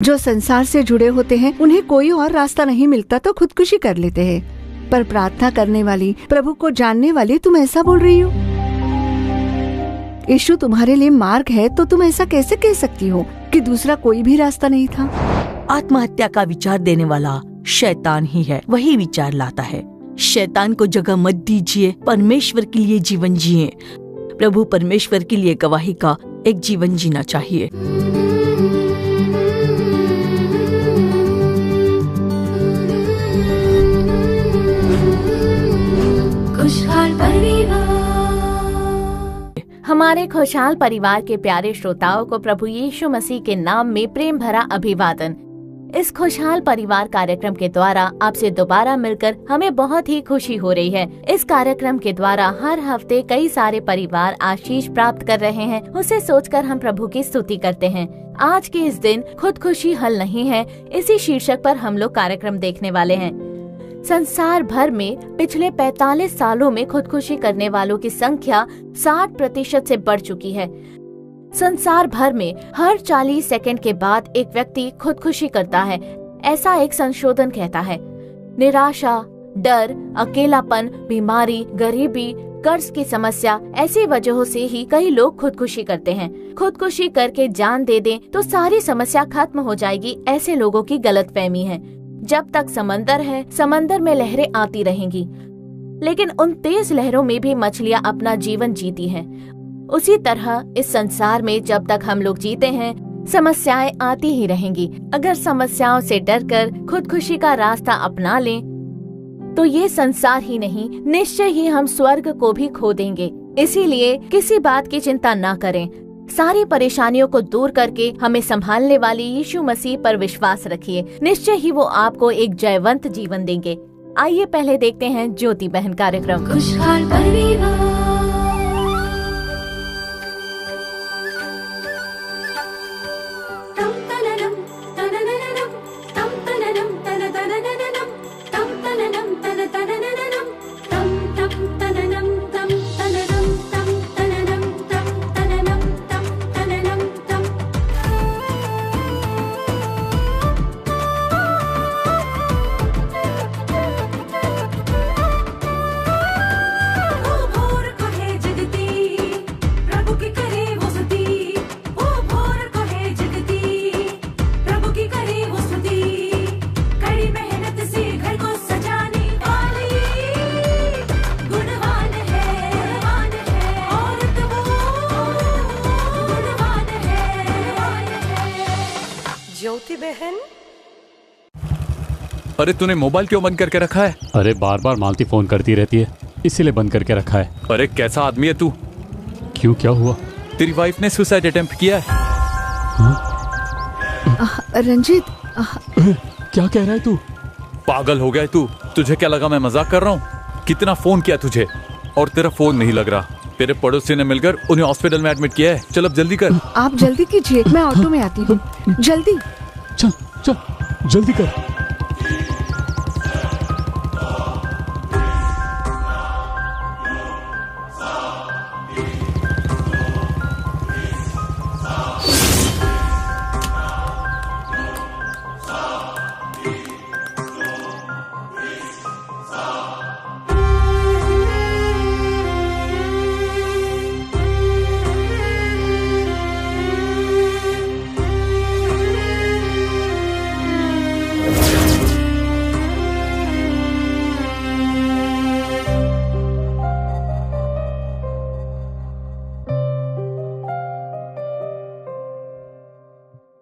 जो संसार से जुड़े होते हैं उन्हें कोई और रास्ता नहीं मिलता तो खुदकुशी कर लेते हैं, पर प्रार्थना करने वाली, प्रभु को जानने वाली तुम ऐसा बोल रही हो? यीशु तुम्हारे लिए मार्ग है तो तुम ऐसा कैसे कह सकती हो कि दूसरा कोई भी रास्ता नहीं था? आत्महत्या का विचार देने वाला शैतान ही है, वही विचार लाता है। शैतान को जगह मत दीजिए, परमेश्वर के लिए जीवन जिए। प्रभु परमेश्वर के लिए गवाही का एक जीवन जीना चाहिए। खुशहाल परिवार। हमारे खुशहाल परिवार के प्यारे श्रोताओं को प्रभु यीशु मसीह के नाम में प्रेम भरा अभिवादन। इस खुशहाल परिवार कार्यक्रम के द्वारा आपसे दोबारा मिलकर हमें बहुत ही खुशी हो रही है। इस कार्यक्रम के द्वारा हर हफ्ते कई सारे परिवार आशीष प्राप्त कर रहे हैं, उसे सोचकर हम प्रभु की स्तुति करते हैं। आज के इस दिन खुदकुशी हल नहीं है, इसी शीर्षक पर हम लोग कार्यक्रम देखने वाले हैं। संसार भर में पिछले 45 सालों में खुदकुशी करने वालों की संख्या 60% से बढ़ चुकी है। संसार भर में हर 40 सेकंड के बाद एक व्यक्ति खुदकुशी करता है, ऐसा एक संशोधन कहता है। निराशा, डर, अकेलापन, बीमारी, गरीबी, कर्ज की समस्या, ऐसी वजहों से ही कई लोग खुदकुशी करते हैं। खुदकुशी करके जान दे दें तो सारी समस्या खत्म हो जाएगी, ऐसे लोगों की गलतफहमी है। जब तक समंदर है, समंदर में लहरें आती रहेंगी, लेकिन उन तेज लहरों में भी मछलियां अपना जीवन जीती हैं। उसी तरह इस संसार में जब तक हम लोग जीते हैं, समस्याएं आती ही रहेंगी। अगर समस्याओं से डरकर खुदकुशी का रास्ता अपना लें, तो ये संसार ही नहीं, निश्चय ही हम स्वर्ग को भी खो देंगे। इसीलिए किसी बात की चिंता न करें। सारी परेशानियों को दूर करके हमें संभालने वाले यीशु मसीह पर विश्वास रखिए, निश्चय ही वो आपको एक जयवंत जीवन देंगे। आइए पहले देखते हैं ज्योति बहन कार्यक्रम। खुशहाल परिवार। ज्योति बहन, अरे तूने मोबाइल क्यों बंद करके रखा है? अरे बार बार मालती फोन करती रहती है, इसीलिए बंद करके रखा है। अरे कैसा आदमी है तू? क्यों, क्या हुआ? तेरी वाइफ ने सुसाइड अटेम्प्ट किया है। रंजीत, क्या कह रहा है तू? पागल हो गया है तू? तुझे क्या लगा मैं मजाक कर रहा हूँ? कितना फोन किया तुझे और तेरा फोन नहीं लग रहा। तेरे पड़ोसी ने मिलकर उन्हें हॉस्पिटल में एडमिट किया है। चल अब जल्दी कर। आप जल्दी कीजिए, मैं ऑटो में आती हूँ। जल्दी चल चल, जल्दी कर।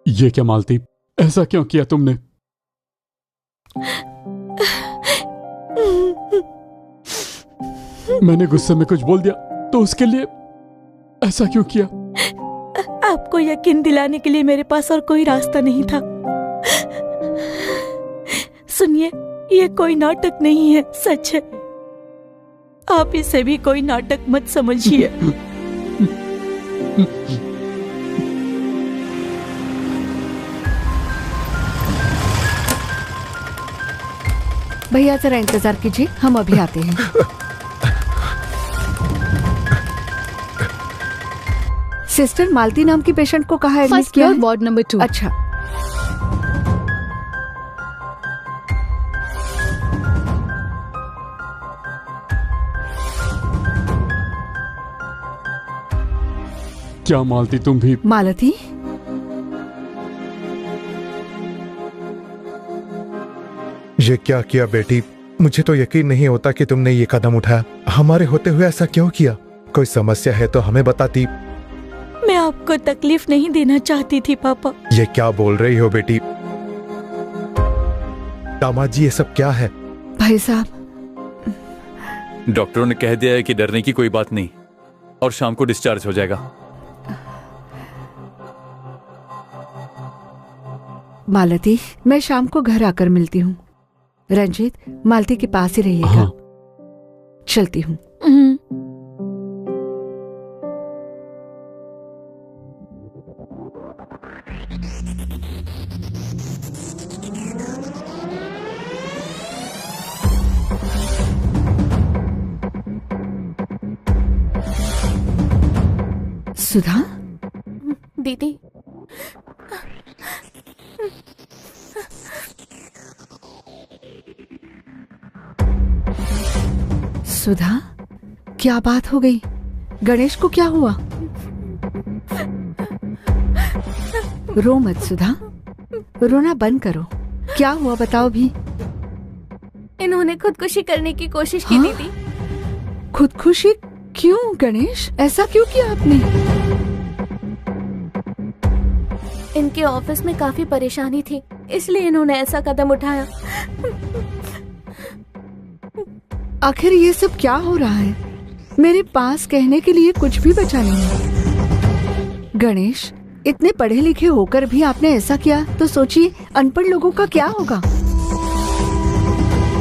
ये क्या मालती, ऐसा क्यों किया तुमने? मैंने गुस्से में कुछ बोल दिया तो उसके लिए ऐसा क्यों किया? आपको यकीन दिलाने के लिए मेरे पास और कोई रास्ता नहीं था। सुनिए, ये कोई नाटक नहीं है, सच है। आप इसे भी कोई नाटक मत समझिए। भैया जरा इंतजार कीजिए, हम अभी आते हैं। सिस्टर, मालती नाम की पेशेंट को कहाँ एडमिट किया है? Ward number 2। अच्छा। क्या मालती तुम भी? मालती, ये क्या किया बेटी? मुझे तो यकीन नहीं होता कि तुमने ये कदम उठाया। हमारे होते हुए ऐसा क्यों किया? कोई समस्या है तो हमें बताती। मैं आपको तकलीफ नहीं देना चाहती थी पापा। ये क्या बोल रही हो बेटी? दामाद जी, ये सब क्या है? भाई साहब, डॉक्टरों ने कह दिया है कि डरने की कोई बात नहीं और शाम को डिस्चार्ज हो जाएगा। मालती, मैं शाम को घर आकर मिलती हूँ। रंजीत, मालती के पास ही रहिएगा। हाँ। चलती हूँ। सुधा, दीदी, सुधा, क्या बात हो गई? गणेश को क्या हुआ? रो मत सुधा, रोना बंद करो। क्या हुआ बताओ भी। इन्होंने खुदकुशी करने की कोशिश की हाँ? दीदी। खुदकुशी क्यों गणेश? ऐसा क्यों किया आपने? इनके ऑफिस में काफी परेशानी थी, इसलिए इन्होंने ऐसा कदम उठाया। आखिर ये सब क्या हो रहा है? मेरे पास कहने के लिए कुछ भी बचा नहीं है। गणेश, इतने पढ़े लिखे होकर भी आपने ऐसा किया तो सोचिए अनपढ़ लोगों का क्या होगा।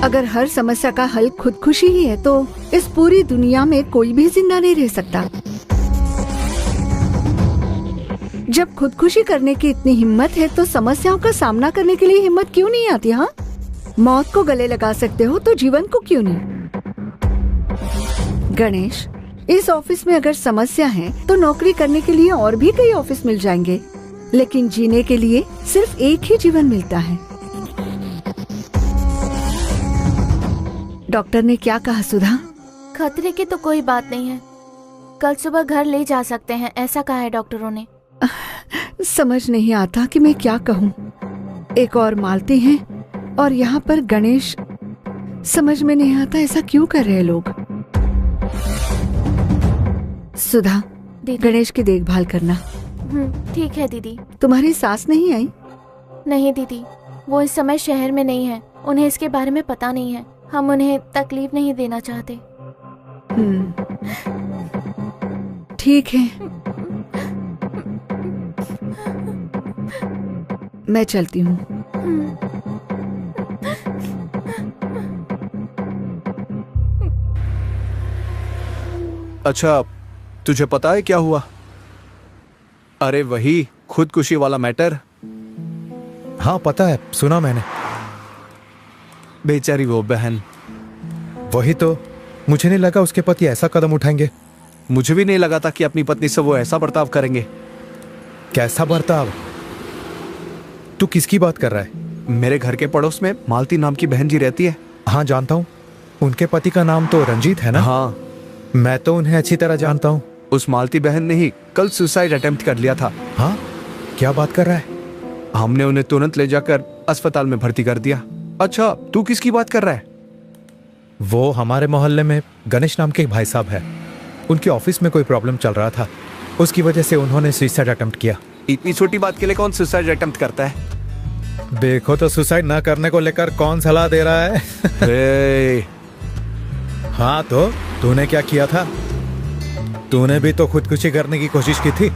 अगर हर समस्या का हल खुदकुशी ही है तो इस पूरी दुनिया में कोई भी जिंदा नहीं रह सकता। जब खुदकुशी करने की इतनी हिम्मत है तो समस्याओं का सामना करने के लिए हिम्मत क्यों नहीं आती? हाँ, मौत को गले लगा सकते हो तो जीवन को क्यों नहीं? गणेश, इस ऑफिस में अगर समस्या है तो नौकरी करने के लिए और भी कई ऑफिस मिल जाएंगे, लेकिन जीने के लिए सिर्फ एक ही जीवन मिलता है। डॉक्टर ने क्या कहा सुधा? खतरे की तो कोई बात नहीं है, कल सुबह घर ले जा सकते हैं, ऐसा कहा है डॉक्टरों ने। समझ नहीं आता कि मैं क्या कहूँ। एक और मालती हैं और यहाँ पर गणेश। समझ में नहीं आता ऐसा क्यों कर रहे हैं लोग। सुधा, गणेश की देखभाल करना। ठीक है दीदी। तुम्हारी सास नहीं आई? नहीं दीदी, वो इस समय शहर में नहीं है, उन्हें इसके बारे में पता नहीं है। हम उन्हें तकलीफ नहीं देना चाहते। ठीक है, मैं चलती हूँ। अच्छा, तुझे पता है क्या हुआ? अरे वही खुदकुशी वाला मैटर। हाँ पता है, सुना मैंने। बेचारी वो बहन। वही तो, मुझे नहीं लगा उसके पति ऐसा कदम उठाएंगे। मुझे भी नहीं लगा था कि अपनी पत्नी से वो ऐसा बर्ताव करेंगे। कैसा बर्ताव? तू किसकी बात कर रहा है? मेरे घर के पड़ोस में मालती नाम की बहन जी रहती है। हाँ जानता हूँ, उनके पति का नाम तो रंजीत है ना? हाँ, मैं तो उन्हें अच्छी तरह जानता हूँ। उस मालती बहन ने ही कल सुसाइड अटेम्प्ट कर लिया था। हाँ, क्या बात कर रहा है? हमने उन्हें तुरंत ले जाकर अस्पताल में भर्ती कर दिया। अच्छा, तू किसकी बात कर रहा है? वो हमारे मोहल्ले में गणेश नाम के एक भाई साहब है। उनके ऑफिस में कोई प्रॉब्लम चल रहा था, उसकी वजह से उन्होंने सुसाइड अटेम्प्ट किया। इतनी छोटी बात के लिए कौन सुसाइड अटेम्प्ट करता है? देखो तो सुसाइड ना करने को लेकर कौन सलाह दे रहा है। हाँ तो तूने क्या किया था? तूने भी तो खुदकुशी करने की कोशिश की थी।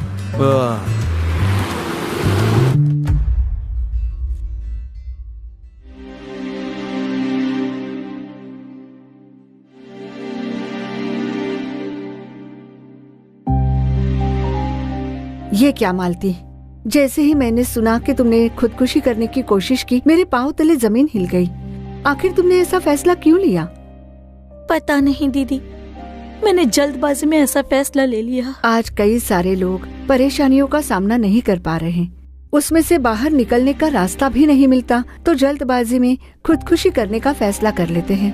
ये क्या मालती, जैसे ही मैंने सुना कि तुमने खुदकुशी करने की कोशिश की, मेरे पांव तले जमीन हिल गई। आखिर तुमने ऐसा फैसला क्यों लिया? पता नहीं दीदी, मैंने जल्दबाजी में ऐसा फैसला ले लिया। आज कई सारे लोग परेशानियों का सामना नहीं कर पा रहे हैं, उसमें से बाहर निकलने का रास्ता भी नहीं मिलता तो जल्दबाजी में खुदकुशी करने का फैसला कर लेते हैं।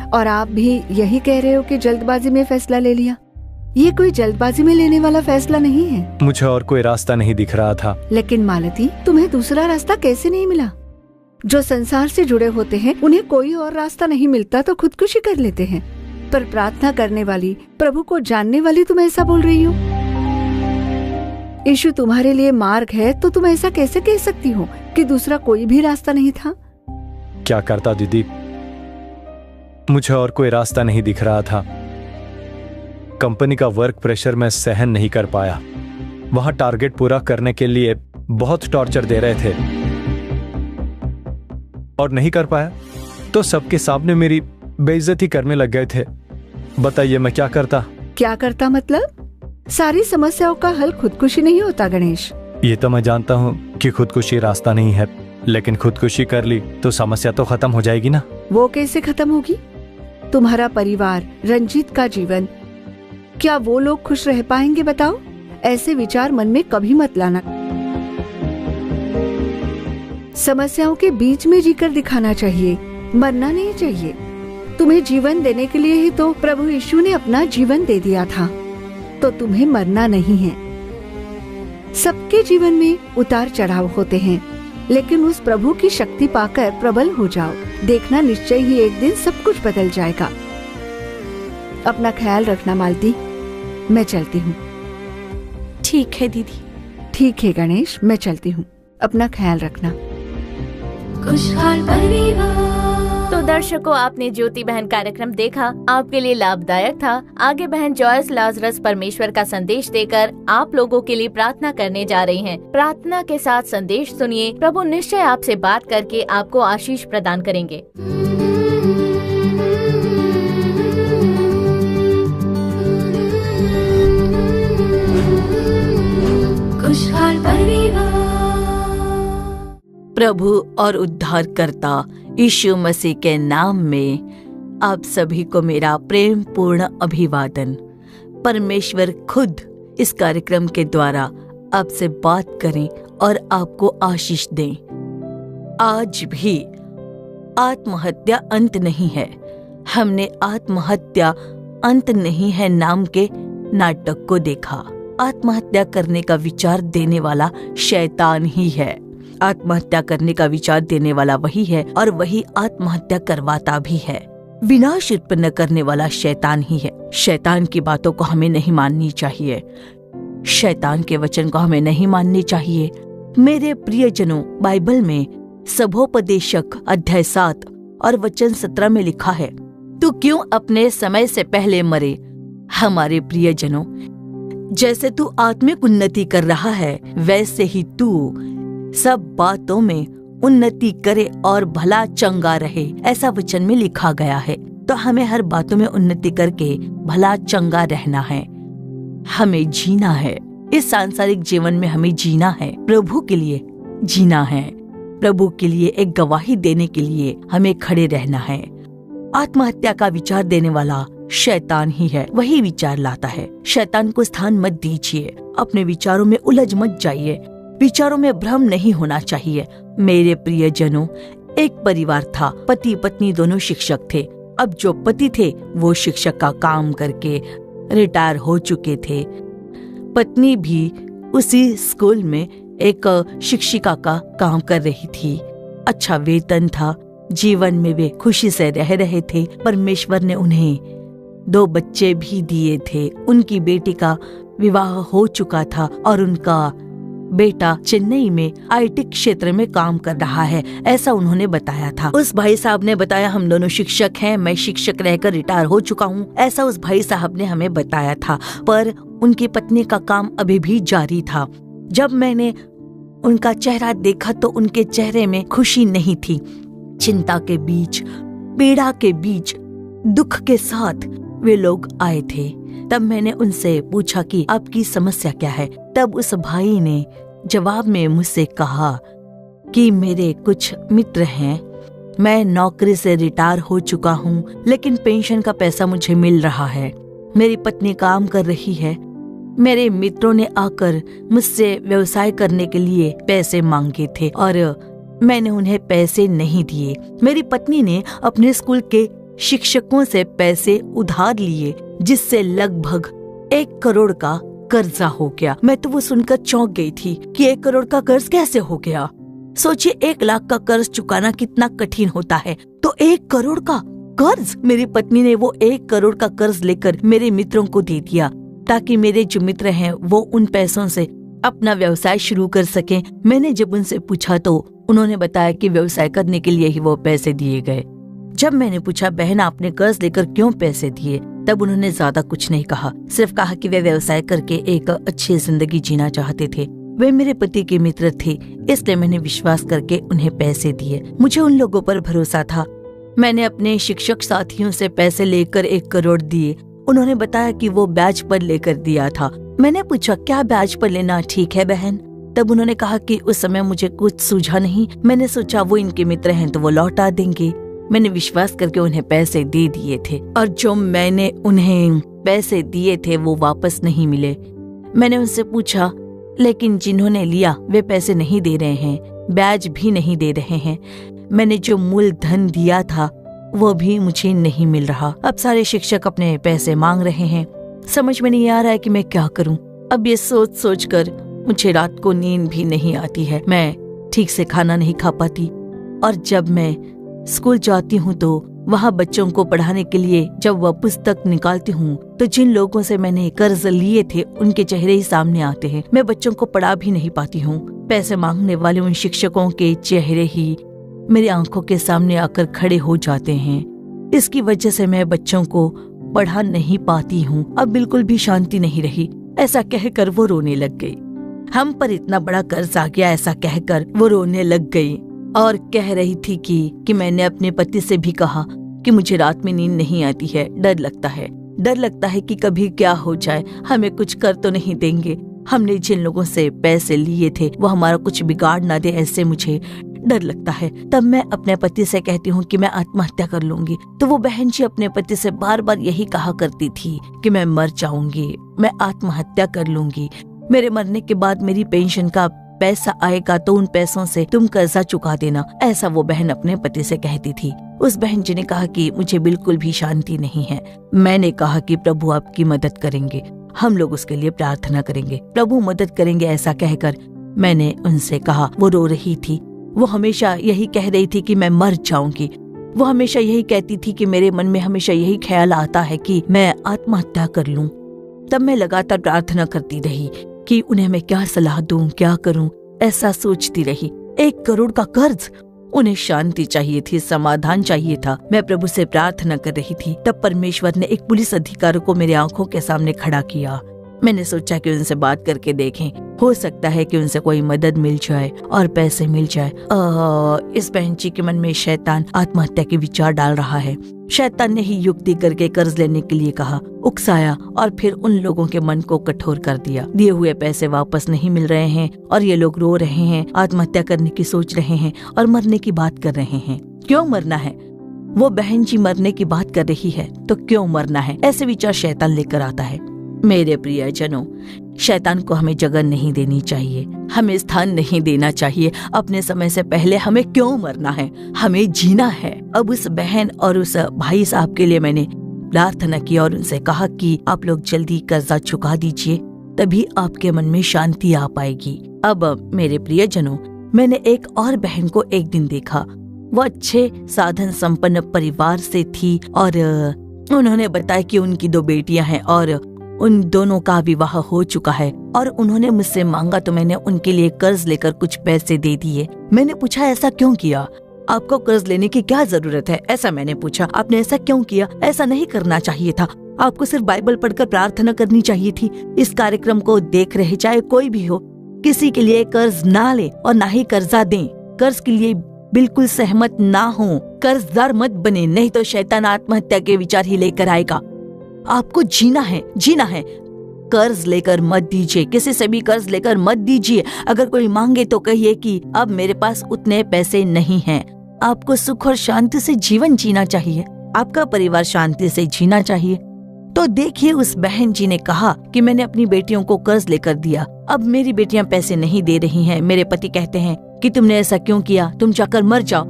और आप भी यही कह रहे हो कि जल्दबाजी में फैसला ले लिया? ये कोई जल्दबाजी में लेने वाला फैसला नहीं है। मुझे और कोई रास्ता नहीं दिख रहा था। लेकिन मालती, तुम्हें दूसरा रास्ता कैसे नहीं मिला? जो संसार से जुड़े होते हैं उन्हें कोई और रास्ता नहीं मिलता तो खुदकुशी कर लेते हैं, पर प्रार्थना करने वाली, प्रभु को जानने वाली तुम ऐसा बोल रही हो? यीशु तुम्हारे लिए मार्ग है तो तुम ऐसा कैसे कह सकती हो कि दूसरा कोई भी रास्ता नहीं था? क्या करता दीदी, मुझे और कोई रास्ता नहीं दिख रहा था। कंपनी का वर्क प्रेशर मैं सहन नहीं कर पाया। वहां टारगेट पूरा करने के लिए बहुत टॉर्चर दे रहे थे और नहीं कर पाया तो सबके सामने मेरी बेइज्जती करने लग गए थे। बताइए मैं क्या करता? क्या करता मतलब? सारी समस्याओं का हल खुदकुशी नहीं होता गणेश। ये तो मैं जानता हूँ कि खुदकुशी रास्ता नहीं है, लेकिन खुदकुशी कर ली तो समस्या तो खत्म हो जाएगी ना। वो कैसे खत्म होगी? तुम्हारा परिवार, रंजीत का जीवन, क्या वो लोग खुश रह पाएंगे बताओ? ऐसे विचार मन में कभी मत लाना। समस्याओं के बीच में जीकर दिखाना चाहिए, मरना नहीं चाहिए। तुम्हें जीवन देने के लिए ही तो प्रभु यीशु ने अपना जीवन दे दिया था, तो तुम्हें मरना नहीं है। सबके जीवन में उतार चढ़ाव होते हैं, लेकिन उस प्रभु की शक्ति पाकर प्रबल हो जाओ। देखना निश्चय ही एक दिन सब कुछ बदल जाएगा। अपना ख्याल रखना मालती, मैं चलती हूँ। ठीक है दीदी। ठीक है गणेश, मैं चलती हूँ। अपना ख्याल रखना। खुशहाल परिवार। तो दर्शकों, आपने ज्योति बहन कार्यक्रम देखा, आपके लिए लाभदायक था। आगे बहन जॉयस लाजरस परमेश्वर का संदेश देकर आप लोगों के लिए प्रार्थना करने जा रही हैं। प्रार्थना के साथ संदेश सुनिए, प्रभु निश्चय आपसे बात करके आपको आशीष प्रदान करेंगे। खुशहाल परिवार। प्रभु और उद्धारकर्ता यीशु मसीह के नाम में आप सभी को मेरा प्रेम पूर्ण अभिवादन। परमेश्वर खुद इस कार्यक्रम के द्वारा आपसे बात करें और आपको आशीष दें। आज भी आत्महत्या अंत नहीं है। हमने आत्महत्या अंत नहीं है नाम के नाटक को देखा। आत्महत्या करने का विचार देने वाला शैतान ही है। आत्महत्या करने का विचार देने वाला वही है और वही आत्महत्या करवाता भी है। विनाश उत्पन्न करने वाला शैतान ही है। शैतान की बातों को हमें नहीं माननी चाहिए। शैतान के वचन को हमें नहीं माननी चाहिए। मेरे प्रियजनों, बाइबल में सभोपदेशक अध्याय 7 और वचन 17 में लिखा है, तू क्यों अपने समय से पहले मरे? हमारे प्रियजनों, जैसे तू आत्मिक उन्नति कर रहा है, वैसे ही तू सब बातों में उन्नति करे और भला चंगा रहे। ऐसा वचन में लिखा गया है। तो हमें हर बातों में उन्नति करके भला चंगा रहना है। हमें जीना है। इस सांसारिक जीवन में हमें जीना है, प्रभु के लिए जीना है। प्रभु के लिए एक गवाही देने के लिए हमें खड़े रहना है। आत्महत्या का विचार देने वाला शैतान ही है। वही विचार लाता है। शैतान को स्थान मत दीजिए। अपने विचारों में उलझ मत जाइए। विचारों में भ्रम नहीं होना चाहिए। मेरे प्रियजनों, एक परिवार था। पति पत्नी दोनों शिक्षक थे। अब जो पति थे वो शिक्षक का काम करके रिटायर हो चुके थे। पत्नी भी उसी स्कूल में एक शिक्षिका का काम कर रही थी। अच्छा वेतन था। जीवन में वे खुशी से रह रहे थे। परमेश्वर ने उन्हें 2 बच्चे भी दिए थे। उनकी बेटी का विवाह हो चुका था और उनका बेटा चेन्नई में IT क्षेत्र में काम कर रहा है, ऐसा उन्होंने बताया था। उस भाई साहब ने बताया, हम दोनों शिक्षक हैं, मैं शिक्षक रहकर रिटायर हो चुका हूँ, ऐसा उस भाई साहब ने हमें बताया था। पर उनकी पत्नी का काम अभी भी जारी था। जब मैंने उनका चेहरा देखा तो उनके चेहरे में खुशी नहीं थी। चिंता के बीच, पीड़ा के बीच, दुख के साथ वे लोग आए थे। तब मैंने उनसे पूछा कि आपकी समस्या क्या है। तब उस भाई ने जवाब में मुझसे कहा कि मेरे कुछ मित्र हैं, मैं नौकरी से रिटायर हो चुका हूँ, लेकिन पेंशन का पैसा मुझे मिल रहा है। मेरी पत्नी काम कर रही है। मेरे मित्रों ने आकर मुझसे व्यवसाय करने के लिए पैसे मांगे थे और मैंने उन्हें पैसे नहीं दिए। मेरी पत्नी ने अपने स्कूल के शिक्षकों से पैसे उधार लिए, जिससे लगभग 1 करोड़ का कर्जा हो गया। मैं तो वो सुनकर चौंक गई थी कि 1 करोड़ का कर्ज कैसे हो गया। सोचिए 1 लाख का कर्ज चुकाना कितना कठिन होता है, तो 1 करोड़ का कर्ज। मेरी पत्नी ने वो 1 करोड़ का कर्ज लेकर मेरे मित्रों को दे दिया ताकि मेरे जो मित्र हैं वो उन पैसों से अपना व्यवसाय शुरू कर सकें। मैंने जब उनसे पूछा तो उन्होंने बताया कि व्यवसाय करने के लिए ही वो पैसे दिए गए। जब मैंने पूछा बहन आपने कर्ज लेकर क्यों पैसे दिए, तब उन्होंने ज्यादा कुछ नहीं कहा, सिर्फ कहा कि वे व्यवसाय करके एक अच्छी जिंदगी जीना चाहते थे। वे मेरे पति के मित्र थे, इसलिए मैंने विश्वास करके उन्हें पैसे दिए। मुझे उन लोगों पर भरोसा था। मैंने अपने शिक्षक साथियों से पैसे लेकर 1 करोड़ दिए। उन्होंने बताया कि वो ब्याज पर लेकर दिया था। मैंने पूछा क्या ब्याज पर लेना ठीक है बहन? तब उन्होंने कहा कि उस समय मुझे कुछ सूझा नहीं। मैंने सोचा वो इनके मित्र हैं तो वो लौटा देंगे। मैंने विश्वास करके उन्हें पैसे दे दिए थे और जो मैंने उन्हें पैसे दिए थे वो वापस नहीं मिले। मैंने उनसे पूछा लेकिन जिन्होंने लिया वे पैसे नहीं दे रहे हैं, ब्याज भी नहीं दे रहे हैं। मैंने जो मूल धन दिया था वो भी मुझे नहीं मिल रहा। अब सारे शिक्षक अपने पैसे मांग रहे हैं। समझ में नहीं आ रहा है कि मैं क्या करूं। अब ये सोच सोच कर मुझे रात को नींद भी नहीं आती है। मैं ठीक से खाना नहीं खा पाती और जब मैं स्कूल जाती हूँ तो वहाँ बच्चों को पढ़ाने के लिए जब वह पुस्तक निकालती हूँ तो जिन लोगों से मैंने कर्ज लिए थे उनके चेहरे ही सामने आते हैं। मैं बच्चों को पढ़ा भी नहीं पाती हूँ। पैसे मांगने वाले उन शिक्षकों के चेहरे ही मेरी आंखों के सामने आकर खड़े हो जाते हैं। इसकी वजह से मैं बच्चों को पढ़ा नहीं पाती हूँ। अब बिल्कुल भी शांति नहीं रही। ऐसा कहकर वो रोने लग गई। हम पर इतना बड़ा कर्ज आ गया, ऐसा कहकर वो रोने लग गई और कह रही थी कि मैंने अपने पति से भी कहा कि मुझे रात में नींद नहीं आती है, डर लगता है कि कभी क्या हो जाए, हमें कुछ कर तो नहीं देंगे। हमने जिन लोगों से पैसे लिए थे वो हमारा कुछ बिगाड़ ना दे, ऐसे मुझे डर लगता है। तब मैं अपने पति से कहती हूँ कि मैं आत्महत्या कर लूंगी, तो वो बहन जी अपने पति से बार बार यही कहा करती थी कि मैं मर जाऊंगी, मैं आत्महत्या कर लूंगी। मेरे मरने के बाद मेरी पेंशन का पैसा आएगा तो उन पैसों से तुम कर्जा चुका देना, ऐसा वो बहन अपने पति से कहती थी। उस बहन जी ने कहा कि मुझे बिल्कुल भी शांति नहीं है। मैंने कहा कि प्रभु आपकी मदद करेंगे, हम लोग उसके लिए प्रार्थना करेंगे, प्रभु मदद करेंगे, ऐसा कहकर मैंने उनसे कहा। वो रो रही थी। वो हमेशा यही कह रही थी कि मैं मर जाऊंगी। वो हमेशा यही कहती थी कि मेरे मन में हमेशा यही ख्याल आता है कि मैं आत्महत्या कर लूं। तब मैं लगातार प्रार्थना करती रही कि उन्हें मैं क्या सलाह दूं, क्या करूं, ऐसा सोचती रही। 1 करोड़ का कर्ज, उन्हें शांति चाहिए थी, समाधान चाहिए था। मैं प्रभु से प्रार्थना कर रही थी। तब परमेश्वर ने एक पुलिस अधिकारी को मेरे आंखों के सामने खड़ा किया। मैंने सोचा कि उनसे बात करके देखें, हो सकता है कि उनसे कोई मदद मिल जाए और पैसे मिल जाए। इस बहन जी के मन में शैतान आत्महत्या के विचार डाल रहा है। शैतान ने ही युक्ति करके कर्ज लेने के लिए कहा, उकसाया और फिर उन लोगों के मन को कठोर कर दिया। दिए हुए पैसे वापस नहीं मिल रहे हैं और ये लोग रो रहे हैं, आत्महत्या करने की सोच रहे हैं और मरने की बात कर रहे हैं। क्यों मरना है? वो बहन जी मरने की बात कर रही है तो क्यों मरना है? ऐसे विचार शैतान लेकर आता है। मेरे प्रियजनों, शैतान को हमें जगह नहीं देनी चाहिए, हमें स्थान नहीं देना चाहिए। अपने समय से पहले हमें क्यों मरना है? हमें जीना है। अब उस बहन और उस भाई साहब के लिए मैंने प्रार्थना की और उनसे कहा कि आप लोग जल्दी कर्जा चुका दीजिए, तभी आपके मन में शांति आ पाएगी। अब मेरे प्रियजनों, मैंने एक और बहन को एक दिन देखा। वो अच्छे साधन संपन्न परिवार से थी और उन्होंने बताया कि उनकी 2 बेटियां हैं और उन दोनों का विवाह हो चुका है और उन्होंने मुझसे मांगा तो मैंने उनके लिए कर्ज लेकर कुछ पैसे दे दिए। मैंने पूछा ऐसा क्यों किया? आपको कर्ज लेने की क्या जरूरत है? ऐसा मैंने पूछा। आपने ऐसा क्यों किया? ऐसा नहीं करना चाहिए था। आपको सिर्फ बाइबल पढ़कर प्रार्थना करनी चाहिए थी। इस कार्यक्रम को देख रहे चाहे कोई भी हो, किसी के लिए कर्ज ना ले और ना ही कर्जा दें। कर्ज के लिए बिल्कुल सहमत ना हो, कर्जदार मत बने, नहीं तो शैतान आत्महत्या के विचार ही लेकर आएगा। आपको जीना है। कर्ज लेकर मत दीजिए, किसी से भी कर्ज लेकर मत दीजिए। अगर कोई मांगे तो कहिए कि अब मेरे पास उतने पैसे नहीं हैं। आपको सुख और शांति से जीवन जीना चाहिए, आपका परिवार शांति से जीना चाहिए। तो देखिए, उस बहन जी ने कहा कि मैंने अपनी बेटियों को कर्ज लेकर दिया, अब मेरी बेटियां पैसे नहीं दे रही हैं। मेरे पति कहते हैं कि तुमने ऐसा क्यों किया, तुम जाकर मर जाओ।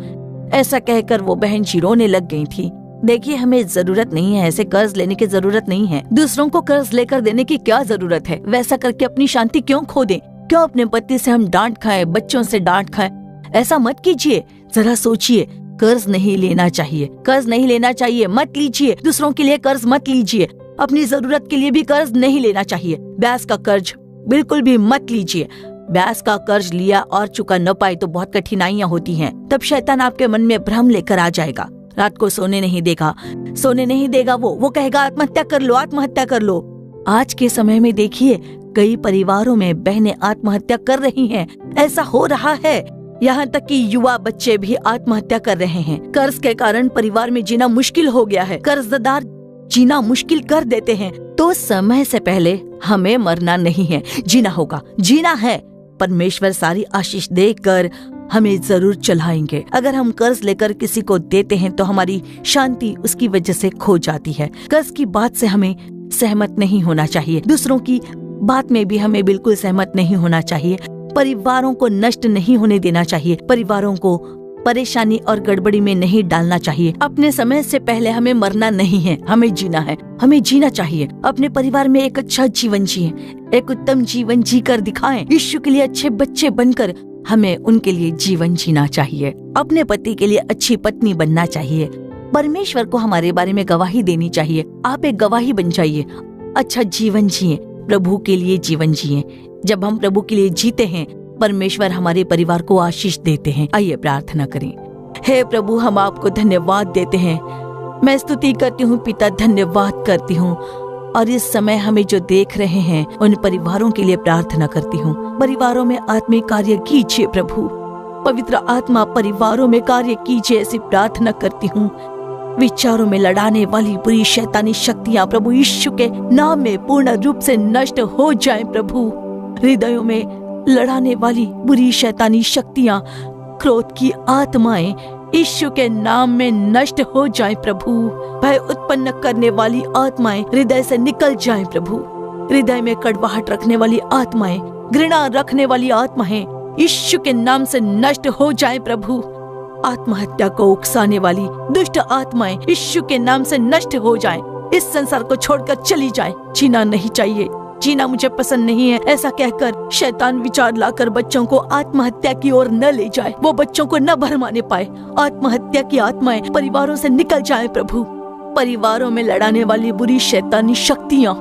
ऐसा कहकर वो बहन जी रोने लग गई थी। देखिए, हमें जरूरत नहीं है, ऐसे कर्ज लेने की जरूरत नहीं है। दूसरों को कर्ज लेकर देने की क्या जरूरत है? वैसा करके अपनी शांति क्यों खो दें? क्यों अपने पति से हम डांट खाएं, बच्चों से डांट खाएं? ऐसा मत कीजिए। जरा सोचिए, कर्ज नहीं लेना चाहिए, कर्ज नहीं लेना चाहिए, मत लीजिए। दूसरों के लिए कर्ज मत लीजिए, अपनी जरूरत के लिए भी कर्ज नहीं लेना चाहिए। ब्याज का कर्ज बिल्कुल भी मत लीजिए। ब्याज का कर्ज लिया और चुका न पाए तो बहुत कठिनाइयां होती हैं। तब शैतान आपके मन में भ्रम लेकर आ जाएगा, रात को सोने नहीं देगा। वो कहेगा आत्महत्या कर लो, आत्महत्या कर लो। आज के समय में देखिए, कई परिवारों में बहनें आत्महत्या कर रही हैं। ऐसा हो रहा है, यहाँ तक कि युवा बच्चे भी आत्महत्या कर रहे हैं। कर्ज के कारण परिवार में जीना मुश्किल हो गया है। कर्जदार जीना मुश्किल कर देते हैं। तो समय से पहले हमें मरना नहीं है, जीना होगा, जीना है। परमेश्वर सारी आशीष देकर हमें जरूर चलाएंगे। अगर हम कर्ज लेकर किसी को देते हैं तो हमारी शांति उसकी वजह से खो जाती है। कर्ज की बात से हमें सहमत नहीं होना चाहिए। दूसरों की बात में भी हमें बिल्कुल सहमत नहीं होना चाहिए। परिवारों को नष्ट नहीं होने देना चाहिए। परिवारों को परेशानी और गड़बड़ी में नहीं डालना चाहिए। अपने समय से पहले हमें मरना नहीं है, हमें जीना है, हमें जीना चाहिए। अपने परिवार में एक अच्छा जीवन जिए, एक उत्तम जीवन जीकर दिखाएं। यीशु के लिए अच्छे बच्चे बनकर हमें उनके लिए जीवन जीना चाहिए। अपने पति के लिए अच्छी पत्नी बनना चाहिए। परमेश्वर को हमारे बारे में गवाही देनी चाहिए। आप एक गवाही बन जाइए। अच्छा जीवन जिए, प्रभु के लिए जीवन जिए। जब हम प्रभु के लिए जीते हैं, परमेश्वर हमारे परिवार को आशीष देते हैं। आइए प्रार्थना करें। हे प्रभु, हम आपको धन्यवाद देते हैं। मैं स्तुति करती हूँ पिता, धन्यवाद करती हूँ। और इस समय हमें जो देख रहे हैं उन परिवारों के लिए प्रार्थना करती हूँ। परिवारों में आत्मिक कार्य कीजिए प्रभु, पवित्र आत्मा परिवारों में कार्य कीजिए, ऐसी प्रार्थना करती हूँ। विचारों में लड़ाने वाली बुरी शैतानी शक्तियाँ प्रभु यीशु के नाम में पूर्ण रूप से नष्ट हो जाएं प्रभु। हृदयों में लड़ाने वाली बुरी शैतानी शक्तियाँ, क्रोध की आत्माएं यीशु के नाम में नष्ट हो जाएं प्रभु। भय उत्पन्न करने वाली आत्माएं हृदय से निकल जाएं प्रभु। हृदय में कड़वाहट रखने वाली आत्माएं, घृणा रखने वाली आत्माएं यीशु के नाम से नष्ट हो जाएं प्रभु। आत्महत्या को उकसाने वाली दुष्ट आत्माएं यीशु के नाम से नष्ट हो जाएं। इस संसार को छोड़कर चली जाएं। जीना नहीं चाहिए, जीना मुझे पसंद नहीं है, ऐसा कहकर शैतान विचार लाकर बच्चों को आत्महत्या की ओर न ले जाए। वो बच्चों को न भरमाने पाए। आत्महत्या की आत्माएं परिवारों से निकल जाए प्रभु। परिवारों में लड़ाने वाली बुरी शैतानी शक्तियाँ,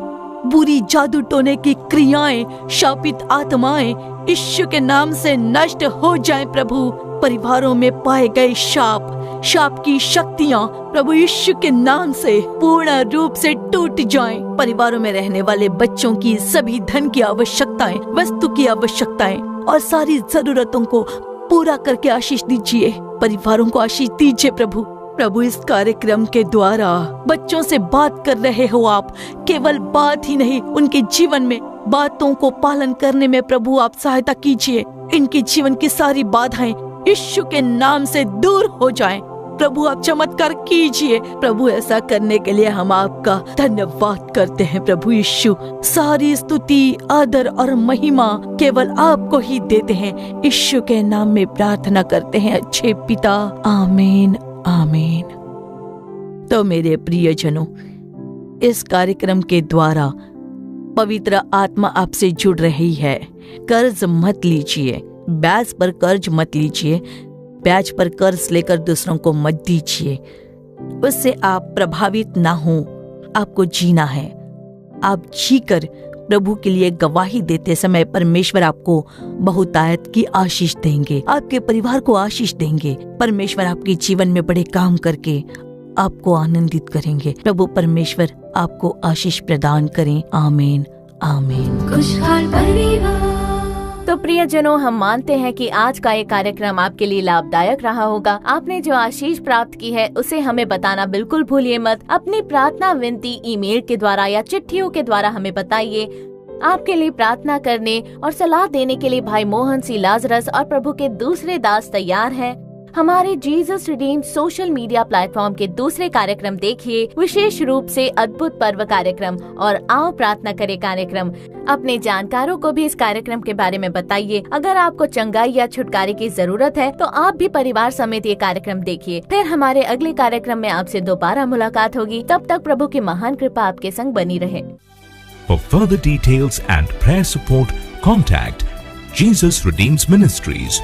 बुरी जादू टोने की क्रियाएं, शापित आत्माएं यीशु के नाम से नष्ट हो जाएं प्रभु। परिवारों में पाए गए शाप की शक्तियाँ प्रभु यीशु के नाम से पूर्ण रूप से टूट जाएं। परिवारों में रहने वाले बच्चों की सभी धन की आवश्यकताएं, वस्तु की आवश्यकताएं और सारी जरूरतों को पूरा करके आशीष दीजिए। परिवारों को आशीष दीजिए प्रभु। प्रभु, इस कार्यक्रम के द्वारा बच्चों से बात कर रहे हो आप। केवल बात ही नहीं, उनके जीवन में बातों को पालन करने में प्रभु आप सहायता कीजिए। इनके जीवन की सारी बाधाएं यीशु के नाम से दूर हो जाएं। प्रभु, आप चमत्कार कीजिए। प्रभु, ऐसा करने के लिए हम आपका धन्यवाद करते हैं प्रभु यीशु। सारी स्तुति, आदर और महिमा केवल आपको ही देते हैं। यीशु के नाम में प्रार्थना करते हैं अच्छे पिता, आमीन आमीन। तो मेरे प्रियजनों, इस कार्यक्रम के द्वारा पवित्र आत्मा आपसे जुड़ रही है। कर्ज मत लीजिए, ब्याज पर कर्ज मत लीजिए, ब्याज पर कर्ज लेकर दूसरों को मत दीजिए। उससे आप प्रभावित ना हो। आपको जीना है। आप जीकर प्रभु के लिए गवाही देते समय परमेश्वर आपको बहुतायत की आशीष देंगे, आपके परिवार को आशीष देंगे। परमेश्वर आपके जीवन में बड़े काम करके आपको आनंदित करेंगे। प्रभु परमेश्वर आपको आशीष प्रदान करें। आमीन आमीन। खुशहाल परिवार। तो प्रियजनों, हम मानते हैं कि आज का ये कार्यक्रम आपके लिए लाभदायक रहा होगा। आपने जो आशीष प्राप्त की है उसे हमें बताना बिल्कुल भूलिए मत। अपनी प्रार्थना विनती ईमेल के द्वारा या चिट्ठियों के द्वारा हमें बताइए। आपके लिए प्रार्थना करने और सलाह देने के लिए भाई मोहन सी लाजरस और प्रभु के दूसरे दास तैयार हैं। हमारे Jesus redeemed social media platform के दूसरे कार्यक्रम देखिए, विशेष रूप से अद्भुत पर्व कार्यक्रम और आओ प्रार्थना करें कार्यक्रम। अपने जानकारों को भी इस कार्यक्रम के बारे में बताइए। अगर आपको चंगाई या छुटकारे की जरूरत है तो आप भी परिवार समेत ये कार्यक्रम देखिए। फिर हमारे अगले कार्यक्रम में आपसे दोबारा मुलाकात होगी। तब तक प्रभु की महान कृपा आपके संग बनी रहे। For further details and prayer support, contact Jesus Redeems Ministries,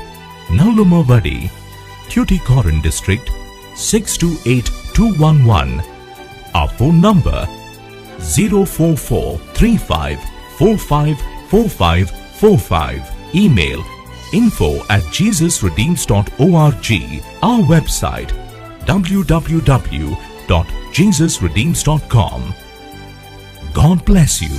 Nalumavadi, Tuticorin District, 628211. Our phone number 04435454545. Email info@jesusredeems.org. Our website www.jesusredeems.com. God bless you.